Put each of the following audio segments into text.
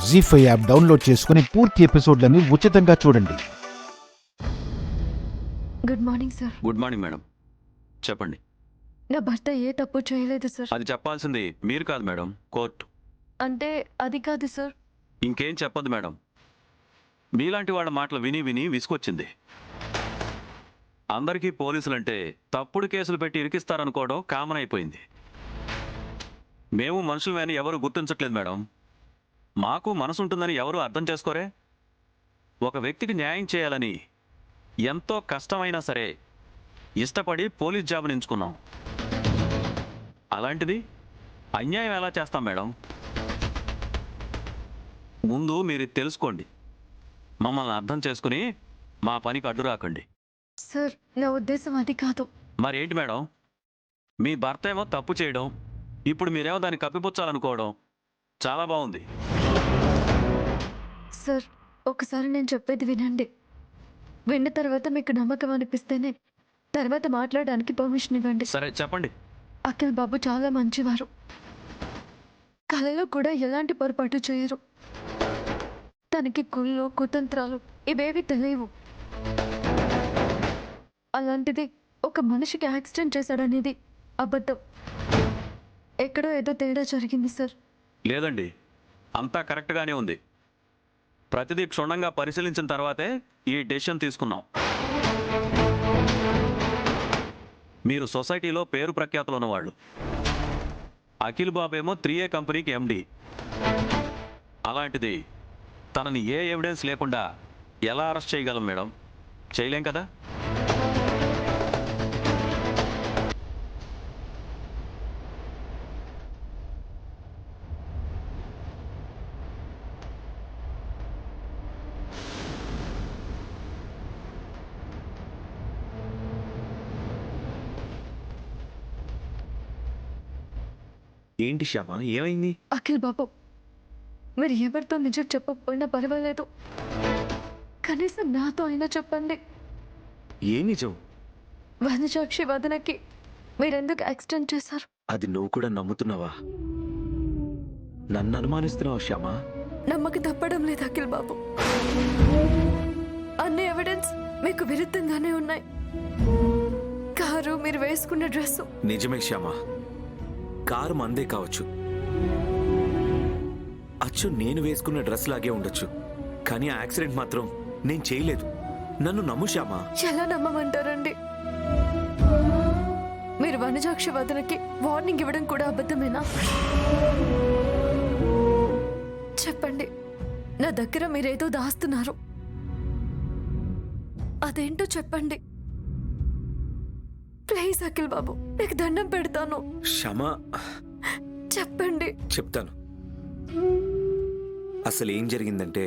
జీ5 app download చేసుకుని పూర్తి ఎపిసోడ్లను ఉచితంగా చూడండి. Good morning sir. Good morning madam, చెప్పండి. నా భర్త ఏ తప్పు చేయలేదు సార్. అది చెప్పాల్సింది మీరు కాదు మేడం, కోర్టు. అంటే అది కాదు సార్. ఇంకేం చెప్పదు మేడం. మీలాంటి వాళ్ళ మాటలు విని విని విసుకొచ్చింది. అందరికీ పోలీసులంటే తప్పుడు కేసులు పెట్టి ఇరికిస్తారనుకోవడం కామన్ అయిపోయింది. మేము మనుషులమని ఎవరు గుర్తించట్లేదు మేడం. మాకు మనసు ఉంటుందని ఎవరు అర్థం చేసుకోరే. ఒక వ్యక్తికి న్యాయం చేయాలని ఎంతో కష్టమైనా సరే ఇష్టపడి పోలీస్ జాబ్ని ఎంచుకున్నాం. అలాంటిది అన్యాయం ఎలా చేస్తాం మేడం? ముందు మీరు తెలుసుకోండి, మమ్మల్ని అర్థం చేసుకుని మా పనికి అడ్డు రాకండి. సార్, నా ఉద్దేశం అది కాదు. మరేంటి మేడం? మీ భర్త ఏమో తప్పు చేయడం, ఇప్పుడు మీరేమో దాన్ని కప్పిపుచ్చాలనుకోవడం చాలా బాగుంది. సార్, ఒకసారి నేను చెప్పేది వినండి. విన్న తర్వాత మీకు నమ్మకం అనిపిస్తేనే తర్వాత మాట్లాడడానికి పర్మిషన్ ఇవ్వండి. సరే చెప్పండి. అఖిల్ బాబు చాలా మంచివారు. కళలో కూడా ఎలాంటి పొరపాటు చేయరు. తనకి కుళ్ళు కుతంత్రాలు ఇవేవి తెలియవు. అలాంటిది ఒక మనిషికి యాక్సిడెంట్ చేశాడనేది అబద్ధం. ఎక్కడో ఏదో తేడా జరిగింది సార్. లేదండి, అంతా కరెక్ట్గానే ఉంది. ప్రతిదీ క్షుణ్ణంగా పరిశీలించిన తర్వాతే ఈ డెసిషన్ తీసుకున్నాం. మీరు సొసైటీలో పేరు ప్రఖ్యాతులు ఉన్నవాళ్ళు. అఖిల్ బాబు ఏమో 3A కంపెనీకి MD. అలాంటిది తనని ఏ ఎవిడెన్స్ లేకుండా ఎలా అరెస్ట్ చేయగలం మేడం? చేయలేం కదా. ఏంటి శ్యామ, ఏమైంది? అఖిల్ బాబు, మీరు ఎవరితో నిజం చెప్పకపోయినా పర్వాలేదు, కనీసం నాతో అయినా చెప్పండి. ఏ నిజం? వనసాక్షి వదనకి మీరెందుకు యాక్సిడెంట్ చేశారు? అది నువ్వు కూడా నమ్ముతున్నావా? నన్ను అనుమానిస్తున్నావా శ్యామ? నమ్మక తప్పడం లేదు అఖిల్ బాబు. అన్ని ఎవిడెన్స్ మీకు విరుద్ధంగానే ఉన్నాయి. కారు, మీరు వేసుకున్న డ్రెస్సు. నిజమే శ్యామ, కారు మందే కావచ్చు, అచ్చు నేను వేసుకున్న డ్రెస్ లాగే ఉండొచ్చు, కానీ ఆ యాక్సిడెంట్ మాత్రం నేను చేయలేదు. నన్ను నమ్ము శ్యామ. ఎలా నమ్మమంటారండి? మీరు వనజాక్షి వదనకి వార్నింగ్ ఇవ్వడం కూడా అబద్ధమేనా? చెప్పండి, నా దగ్గర మీరేదో దాస్తున్నారు. అదేంటో చెప్పండి ప్లీజ్ అఖిల్ బాబు, మీకు దండం పెడతాను. శ్యామ, చెప్పండి. చెప్తాను. అసలు ఏం జరిగిందంటే,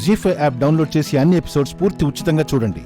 జీ5 యాప్ డౌన్లోడ్ చేసి అన్ని ఎపిసోడ్స్ పూర్తి ఉచితంగా చూడండి.